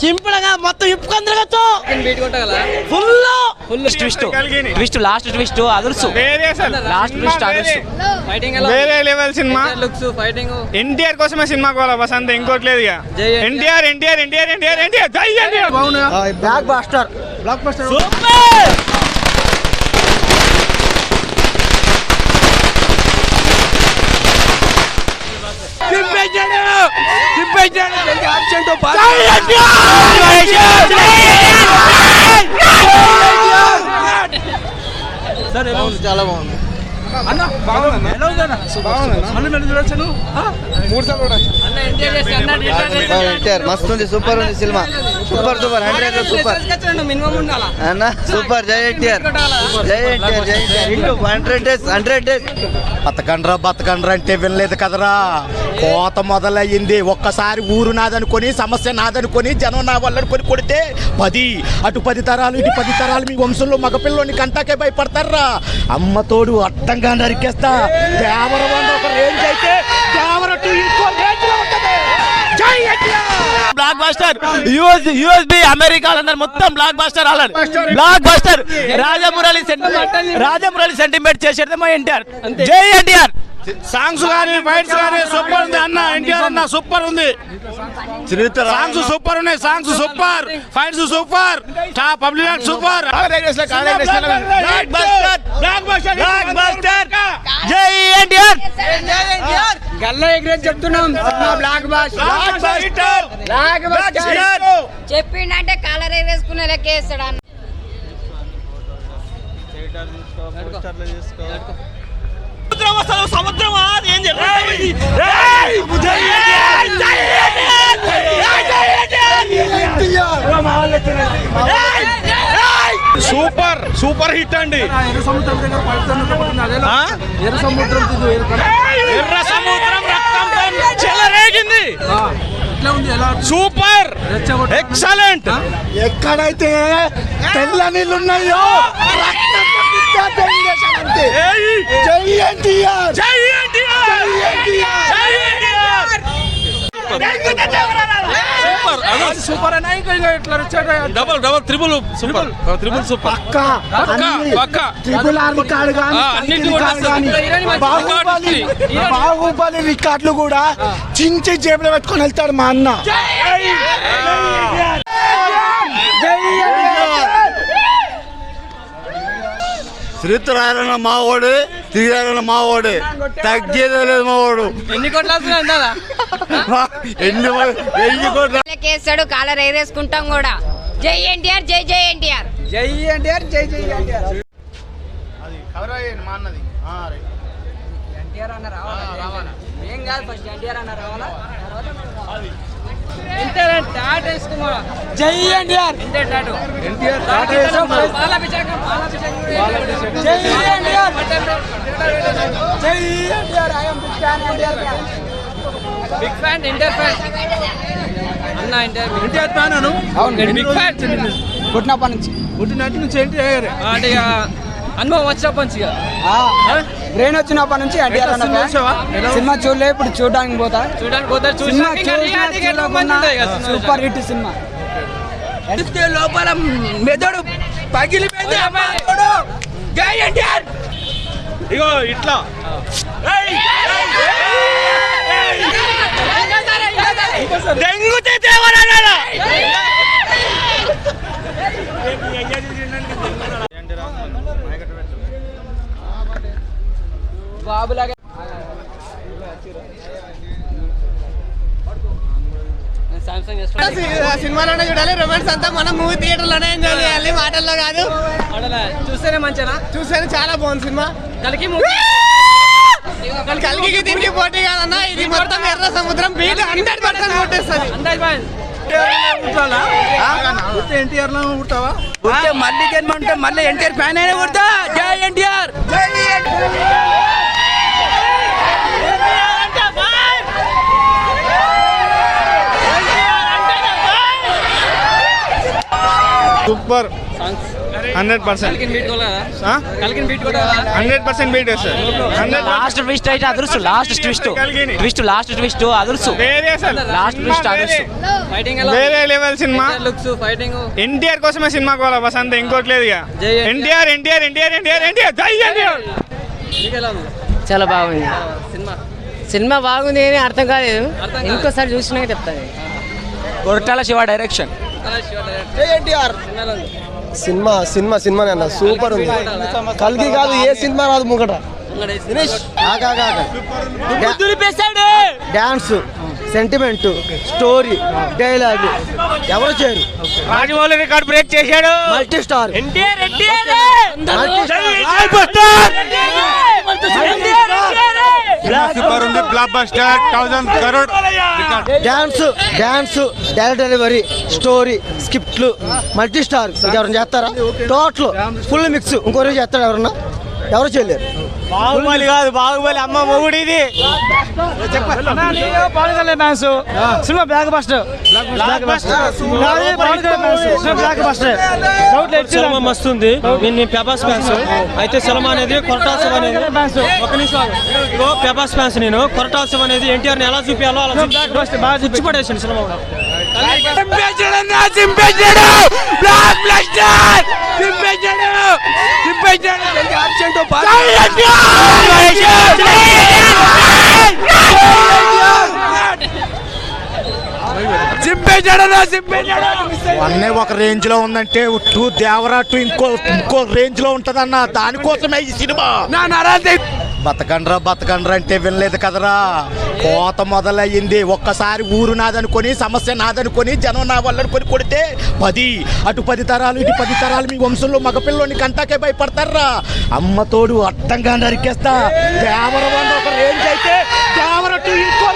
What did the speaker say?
చింపడగా మొత్తం ఇప్పుకందరగచ్చు full twist last twist అదర్సు లాస్ట్ ట్విస్ట్ అదర్సు వేరే లెవెల్ సినిమా ఎన్టీఆర్ కోసమే సినిమా కోవాలా బస్ అంతే ఇంకోట్లేదు ఇక ఎన్టీఆర్ ఎన్టీఆర్ ఎన్టీఆర్ ఎన్టీఆర్ ఎన్టీఆర్ బ్లాక్ బాస్టర్ చాలా బాగుంది మస్తు ఉంది సూపర్ ఉంది సినిమా సూపర్ సూపర్ 100 సూపర్ అన్న సూపర్ జై ఎన్టీఆర్ జై ఎన్టీఆర్ జై ఎన్టీఆర్ 100 డేస్ బతకండ్రా అంటే వినలేదు కదరా కోత మొదలయ్యింది ఒక్కసారి ఊరు నాదనుకొని సమస్య నాదనుకొని జనం నా వాళ్ళనుకొని కొడితే 10 తరాలు ఇటు 10 తరాలు మీ వంశంలో మగపిల్లోని కంటాకే భయపడతారా అమ్మ తోడు అడ్డంగా నరికేస్తా దేవర ఒక రేంజ్ అయితే దేవర ఇంకో రేంజ్ లో ఉంటది జై NTR block buster USB America అందరు మొత్తం బ్లాక్ బస్టర్ అలాంటి బ్లాక్ బస్టర్ రాజమురళి సెంటిమెంట్ చేసేది మా ఎన్టీఆర్ జై ఎన్టీఆర్ సాంగ్స్ కానీ ఫైట్స్ కానీ సూపర్ ఉంది అన్న ఎన్టీఆర్ అన్న సూపర్ ఉంది సాంగ్స్ సూపర్ ఉన్నాయి songs super fights super public super జై ఎన్టీఆర్ గల్లా ఎగ్రేజ్ చెప్తున్నాం బ్లాక్ బస్టర్ చెప్పిండంటే కలర్ వేసుకునే లెక్క వేస్తాడు అన్న సముద్రం సూపర్ సూపర్ హిట్ అండి ఎర్ర సముద్రం రక్తంతో చెలరేగింది సూపర్ ఎక్సలెంట్ ఎక్కడైతే తెల్ల నీళ్ళు ఉన్నాయో జై ఎన్టీఆర్ జై ఎన్టీఆర్ జై ఎన్టీఆర్ సూపర్ అని ఇట్లా double triple super triple super triple R record Baahubali రికార్డులు కూడా చించి జేబులో పెట్టుకొని వెళ్తాడు మా అన్న శ్రీరాయన మావాడు శ్రీరాయన మావాడు తగ్గేదే లేదు మావాడు ఎన్ని కోట్ల ఎన్ని 1000 కోట్ల కేస్తాడు కాలర్ ఎగరేసుకుంటాం కూడా జై ఎన్టీఆర్ జై జై ఎన్టీఆర్ జై ఎన్టీఆర్ జై జై ఎన్టీఆర్ అది కవర్ అయ్యింది మా అన్నది ఎన్టీఆర్ అన్న రావాలా ఏం కాదు ఫస్ట్ ఎన్టీఆర్ అన్న రావాలా ఎన్టీఆర్ టాటా వేసుకోమా జై ఎన్టీఆర్ ఎన్టీఆర్ టాటా వేసుకోమా బాలాభిషేకం జై ఎన్టీఆర్ జై NTR I am big fan NTR big fan NTR fan అన్న ఎన్టీఆర్ ఫ్యాన్ అను అవును బిగ్ ఫ్యాన్ పుట్టినప్పటి నుంచి ఎన్టీఆర్ అంటే అనుభవం వచ్చినప్పటి నుంచి బ్రెయిన్ వచ్చినప్పటి నుంచి ఎన్టీఆర్ అన్న సినిమా చూడలే ఇప్పుడు చూడడానికి పోతారు సూపర్ హిట్ సినిమా లోపల మెదడు పగిలిపోయింది ఇగో ఇట్లా దెంగుతే దేవరాలా బాబులాగా సినిమాలోనే చూడాలి రొమాన్స్ అంతా మనం మూవీ థియేటర్లోనే ఎంజాయ్ చేయాలి మాటల్లో కాదు చూస్తేనే మంచిగా చూస్తేనే చాలా బాగుంది సినిమా కలికి కలికి దీనికి పోటీ కాదన్నా ఇది మొత్తం ఎర్ర సముద్రం బీట్ 100% కొట్టేస్తుంది ఎన్టీఆర్ లో ఉంటావా మళ్ళీ ఉంటే మళ్ళీ ఎన్టీఆర్ ఫ్యాన్ అయినా కొడతా జై ఎన్టీఆర్ సూపర్ 100%. 100% బీట్ వస్తుంది. లాస్ట్ ట్విస్ట్ అయితే అదృష్టం. లాస్ట్ ట్విస్ట్ అదృష్టం. వేరే అసలు లాస్ట్ ట్విస్ట్ అదృష్టం. వేరే లెవెల్ సినిమా. ఎన్టీఆర్ కోసమే సినిమా కోలా బస్ అంతే, ఇంకోట్లేదు ఇక. ఎన్టీఆర్ ఎన్టీఆర్ ఎన్టీఆర్ ఎన్టీఆర్ ఎన్టీఆర్ జై ఎన్టీఆర్. చాలా బాగుంది సినిమా. బాగుంది అని అర్థం కాలేదు, ఇంకోసారి చూసినాక చెప్తాను. Koratala Shiva direction. Cinema cinema cinema అన్న సూపర్ ఉంది. కల్కి కాదు ఏ సినిమా రాదు ముంగట. డాన్స్, సెంటిమెంట్, స్టోరీ, డైలాగ్ ఎవరు చేయరు. రాజమౌళి రికార్డ్ బ్రేక్ చేశాడు. Multi star dance, dialogue delivery, story, స్క్రిప్ట్లు, మల్టీ స్టార్. ఇది ఎవరైనా చేస్తారా? Total full mix. ఇంకోరు చేస్తాడు ఎవరన్నా? ఎవరు చేయలేరు. బాహుబలి కాదు, బాహుబలి అమ్మ మొగుడు ఇది. Cinema block buster. సినిమా మస్తు ఉంది. నేను ప్రభాస్ ఫ్యాన్స్. అయితే సినిమా అనేది కొరటాల శివ అనేది ఒక నిమిషం ప్రభాస్ ఫ్యాన్స్. నేను కొరటాల శివ అనేది ఎన్టీఆర్ ఎలా చూపించాలో అలా పడేసాను సినిమా కూడా. అన్నీ ఒక రేంజ్ లో ఉందంటే టూ దేవరా టూ ఇంకో రేంజ్ లో ఉంటదన్న. దానికోసమే ఈ సినిమా. బతకండ్రా అంటే వినలేదు కదరా. కోత మొదలయ్యింది. ఒక్కసారి ఊరు నాదనుకొని, సమస్య నాదనుకొని, జనం నా వాళ్ళనుకొని కొడితే 10 అటు 10 తరాలు ఇటు 10 తరాలు మీ వంశంలో మగపిల్లోని కంటాకే భయపడతారా. అమ్మ తోడు అడ్డంగా నరికేస్తా. దేవర ఒక రేంజ్ అయితే దేవర టూ ఇంకో